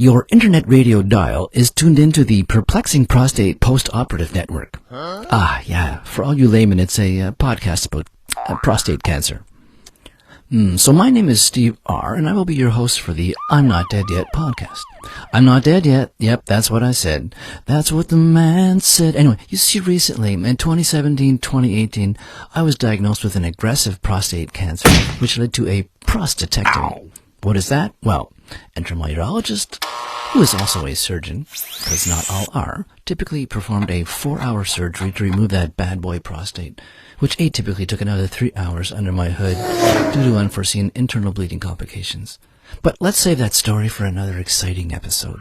Your internet radio dial is tuned into the Perplexing Prostate Post-Operative Network. Ah, yeah. For all you laymen, it's a podcast about prostate cancer. So my name is Steve R., and I will be your host for the I'm Not Dead Yet podcast. I'm not dead yet. Yep, that's what I said. That's what the man said. Anyway, you see, recently, in 2017, 2018, I was diagnosed with an aggressive prostate cancer, which led to a prostatectomy. What is that? Well, enter my urologist, who is also a surgeon, because not all are, typically performed a 4-hour surgery to remove that bad boy prostate, which atypically took another 3 hours under my hood due to unforeseen internal bleeding complications. But let's save that story for another exciting episode.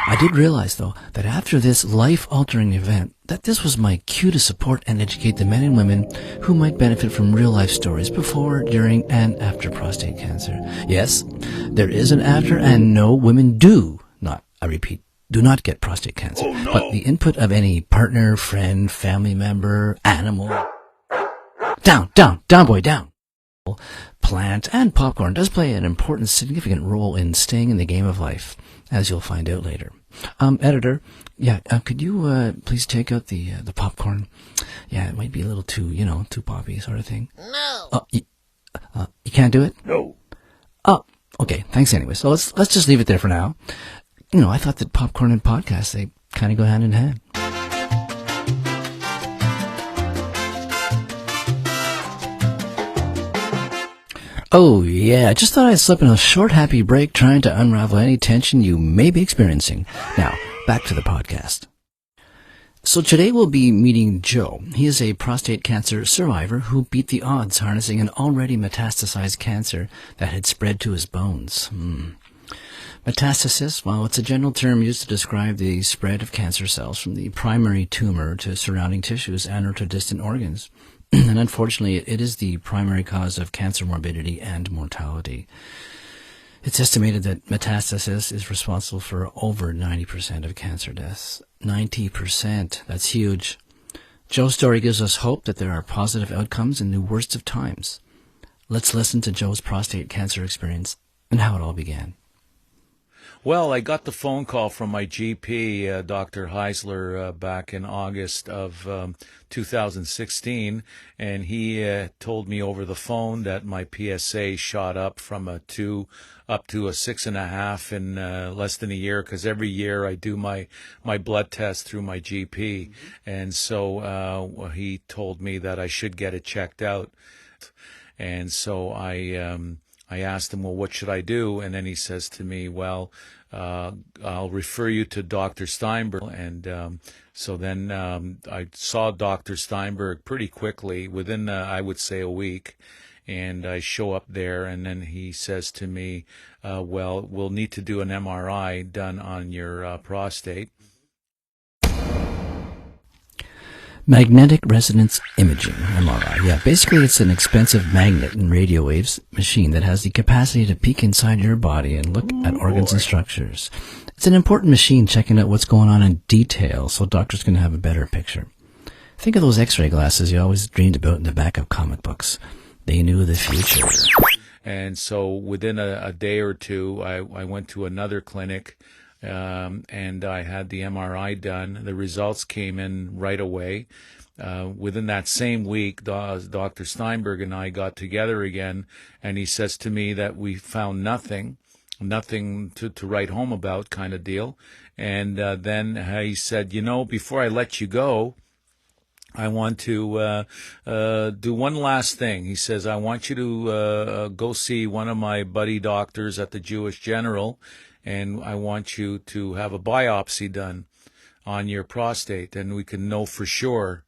I did realize, though, that after this life-altering event, that this was my cue to support and educate the men and women who might benefit from real-life stories before, during, and after prostate cancer. Yes, there is an after, and no, women do not, I repeat, do not get prostate cancer. Oh, no. But the input of any partner, friend, family member, animal, down, boy, down, plant, and popcorn does play an important, significant role in staying in the game of life, as you'll find out later. Editor, could you please take out the popcorn? Yeah, it might be a little too poppy sort of thing. No. You can't do it? No. Oh, okay. Thanks anyway. So let's just leave it there for now. I thought that popcorn and podcasts, they kind of go hand in hand. Oh, yeah, I just thought I'd slip in a short, happy break trying to unravel any tension you may be experiencing. Now, back to the podcast. So today we'll be meeting Joe. He is a prostate cancer survivor who beat the odds harnessing an already metastasized cancer that had spread to his bones. Metastasis, well, it's a general term used to describe the spread of cancer cells from the primary tumor to surrounding tissues and or to distant organs. And unfortunately, it is the primary cause of cancer morbidity and mortality. It's estimated that metastasis is responsible for over 90% of cancer deaths. 90%. That's huge. Joe's story gives us hope that there are positive outcomes in the worst of times. Let's listen to Joe's prostate cancer experience and how it all began. Well, I got the phone call from my GP, Dr. Heisler, back in August of 2016, and he told me over the phone that my PSA shot up from a 2 up to a 6.5 in less than a year, because every year I do my blood test through my GP, and so he told me that I should get it checked out, and so I asked him, well, what should I do? And then he says to me, well, I'll refer you to Dr. Steinberg. And so then I saw Dr. Steinberg pretty quickly, within, I would say, a week. And I show up there, and then he says to me, well, we'll need to do an MRI done on your prostate. Magnetic resonance imaging, MRI. Yeah, basically it's an expensive magnet and radio waves machine that has the capacity to peek inside your body and look at organs and structures. It's an important machine checking out what's going on in detail so doctors can have a better picture. Think of those x-ray glasses you always dreamed about in the back of comic books. They knew the future. And so within a day or two, I went to another clinic, and I had the MRI done. The results came in right away. Within that same week, Dr. Steinberg and I got together again, and he says to me that we found nothing to write home about, kind of deal. And then he said, before I let you go, I want to do one last thing. He says, I want you to go see one of my buddy doctors at the Jewish General, and I want you to have a biopsy done on your prostate, and we can know for sure.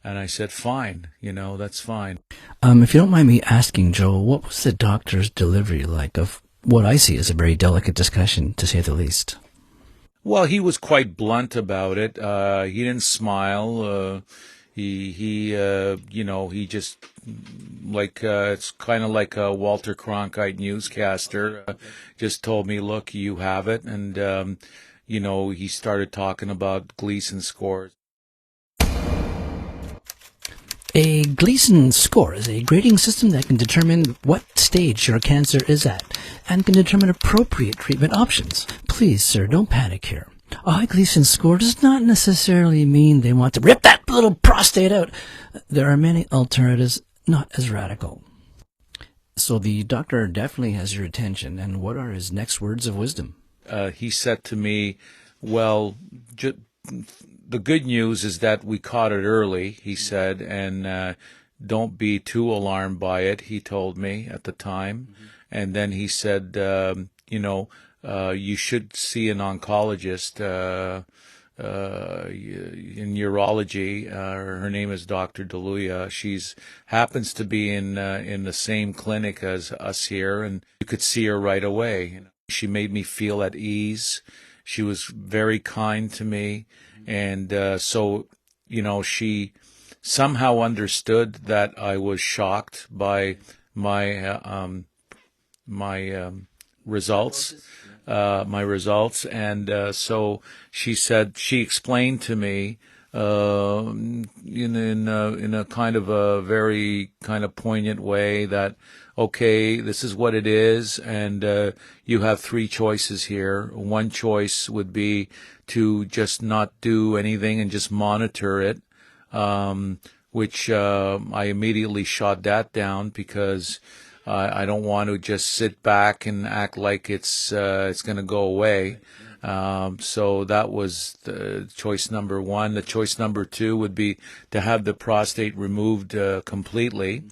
And I said, fine, that's fine. If you don't mind me asking, Joe, what was the doctor's delivery like of what I see as a very delicate discussion, to say the least? Well, he was quite blunt about it. He didn't smile. He just, it's kind of like a Walter Cronkite newscaster, just told me, look, you have it. And, he started talking about Gleason scores. A Gleason Score is a grading system that can determine what stage your cancer is at and can determine appropriate treatment options. Please, sir, don't panic here. A high Gleason Score does not necessarily mean they want to rip that little prostate out. There are many alternatives not as radical. So the doctor definitely has your attention, and what are his next words of wisdom? He said to me, well, the good news is that we caught it early, he said, and don't be too alarmed by it, he told me at the time. And then he said, you should see an oncologist in urology. Her name is Dr. Deluya. She's happens to be in the same clinic as us here, and you could see her right away. She made me feel at ease. She was very kind to me, and so she somehow understood that I was shocked by my results. And so she explained to me in a kind of a very kind of poignant way that, okay, this is what it is, and you have three choices here. One choice would be to just not do anything and just monitor it, which I immediately shot that down because I don't want to just sit back and act like it's going to go away. So that was the choice number one. The choice number two would be to have the prostate removed completely.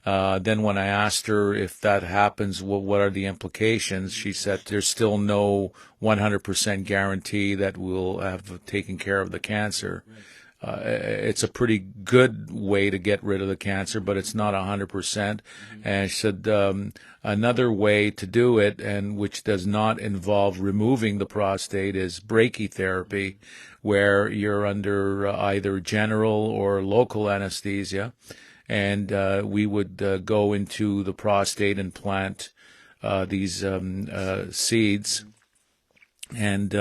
Then when I asked her if that happens, what are the implications, she said there's still no 100% guarantee that we'll have taken care of the cancer. It's a pretty good way to get rid of the cancer, but it's not 100%. And she said another way to do it, and which does not involve removing the prostate, is brachytherapy, where you're under either general or local anesthesia, and we would go into the prostate and plant these seeds. And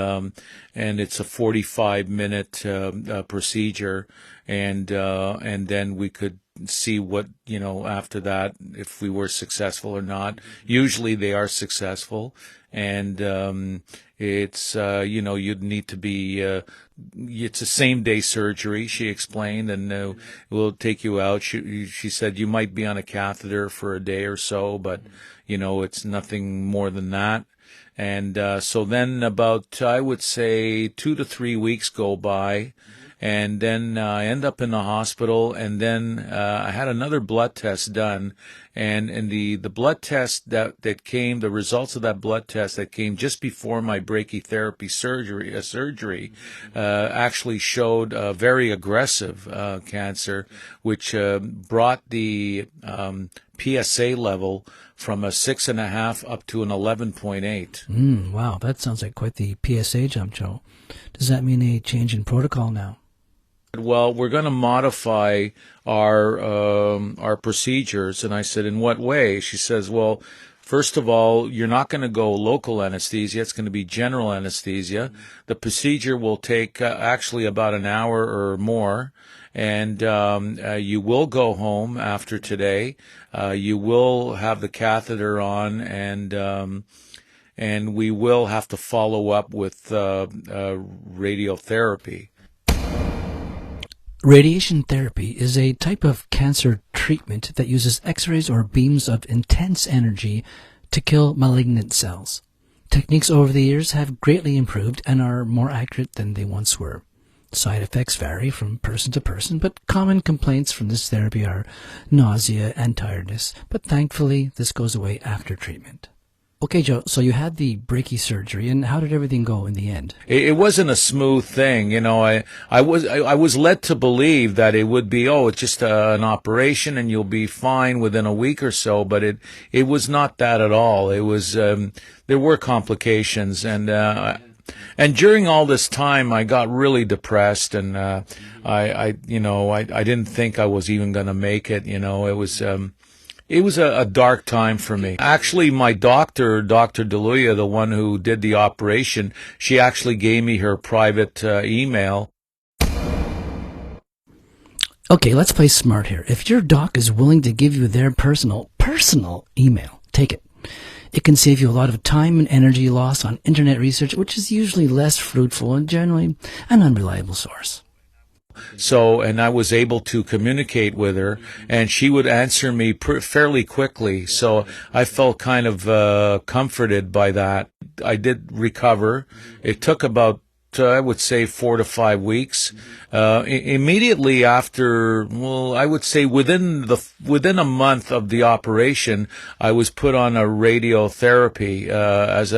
it's a 45-minute procedure, and then we could see what, after that, if we were successful or not. Usually they are successful, and it's you'd need to be it's a same-day surgery, she explained, and we'll take you out. She said you might be on a catheter for a day or so, but it's nothing more than that. And so then about, I would say, 2 to 3 weeks go by, and then I end up in the hospital, and then I had another blood test done, and the blood test that came, the results of that blood test that came just before my brachytherapy surgery actually showed a very aggressive cancer, which brought the PSA level from a 6.5 up to an 11.8. Wow, that sounds like quite the PSA jump, Joe. Does that mean a change in protocol now? Well, we're going to modify our procedures. And I said, in what way? She says, well, first of all, you're not going to go local anesthesia. It's going to be general anesthesia. The procedure will take actually about an hour or more. And you will go home after today. You will have the catheter on, and we will have to follow up with radiotherapy. Radiation therapy is a type of cancer treatment that uses X-rays or beams of intense energy to kill malignant cells. Techniques over the years have greatly improved and are more accurate than they once were. Side effects vary from person to person, but common complaints from this therapy are nausea and tiredness. But thankfully, this goes away after treatment. Okay, Joe, so you had the brachy surgery, and how did everything go in the end? It wasn't a smooth thing, I was led to believe that it would be, it's just an operation and you'll be fine within a week or so, but it was not that at all. It was there were complications, and during all this time, I got really depressed, and I didn't think I was even going to make it. It was a dark time for me. Actually, my doctor, Dr. Deluya, the one who did the operation, she actually gave me her private email. Okay, let's play smart here. If your doc is willing to give you their personal email, take it. It can save you a lot of time and energy lost on internet research, which is usually less fruitful and generally an unreliable source. So, and I was able to communicate with her, and she would answer me fairly quickly. So I felt kind of comforted by that. I did recover. It took about, I would say, 4 to 5 weeks. Immediately after, well, I would say within a month of the operation, I was put on a radiotherapy as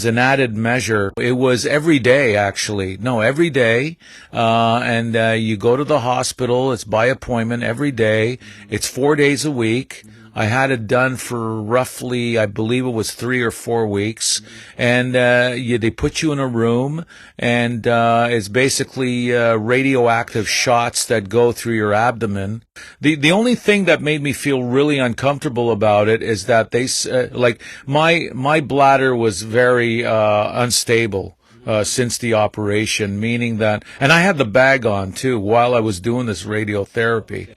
an added measure. It was every day, actually. No, every day. And you go to the hospital. It's by appointment every day. It's 4 days a week. I had it done for roughly, I believe it was 3 or 4 weeks, and they put you in a room, and it's basically radioactive shots that go through your abdomen. The only thing that made me feel really uncomfortable about it is that they like my bladder was very unstable. Since the operation, meaning that, and I had the bag on too while I was doing this radiotherapy.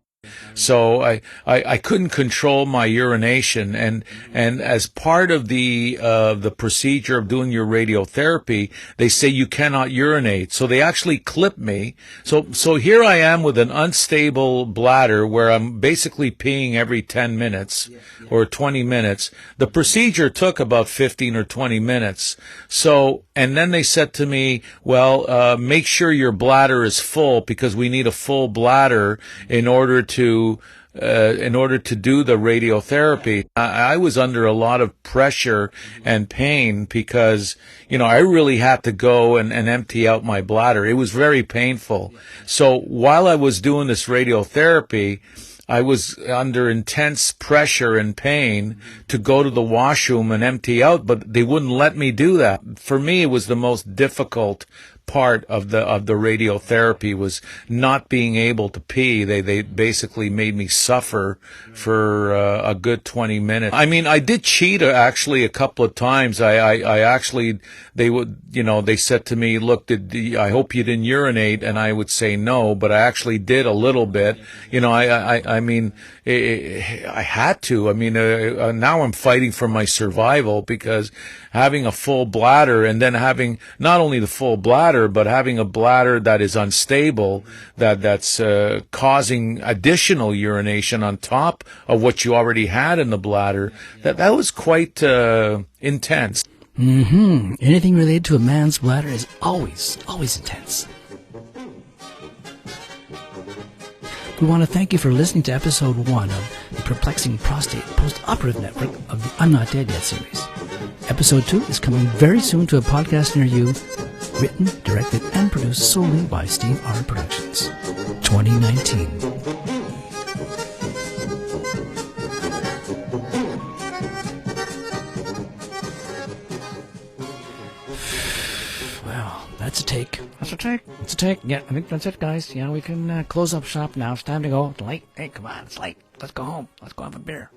So I couldn't control my urination, and as part of the procedure of doing your radiotherapy, they say you cannot urinate. So they actually clip me. So here I am with an unstable bladder where I'm basically peeing every 10 minutes or 20 minutes. The procedure took about 15 or 20 minutes. So, and then they said to me, well, make sure your bladder is full because we need a full bladder in order to do the radiotherapy. I was under a lot of pressure and pain because, I really had to go and empty out my bladder. It was very painful. So while I was doing this radiotherapy, I was under intense pressure and pain to go to the washroom and empty out, but they wouldn't let me do that. For me, it was the most difficult part of the radiotherapy was not being able to pee. They basically made me suffer for a good 20 minutes. I mean, I did cheat actually a couple of times. I actually, they said to me, look, I hope you didn't urinate, and I would say no, but I actually did a little bit. I mean, I had to. I mean, now I'm fighting for my survival because having a full bladder and then having not only the full bladder, but having a bladder that is unstable, that's causing additional urination on top of what you already had in the bladder, that was quite intense. Anything related to a man's bladder is always intense. We want to thank you for listening to episode 1 of the Perplexing Prostate Post-Operative Network of the I'm Not Dead Yet series. Episode 2 is coming very soon to a podcast near you, written, directed, and produced solely by Steve R. Productions. 2019. Well, that's a take. That's a take. It's a take. Yeah, I think that's it, guys. Yeah, we can close up shop now. It's time to go. It's late. Hey, come on. It's late. Let's go home. Let's go have a beer.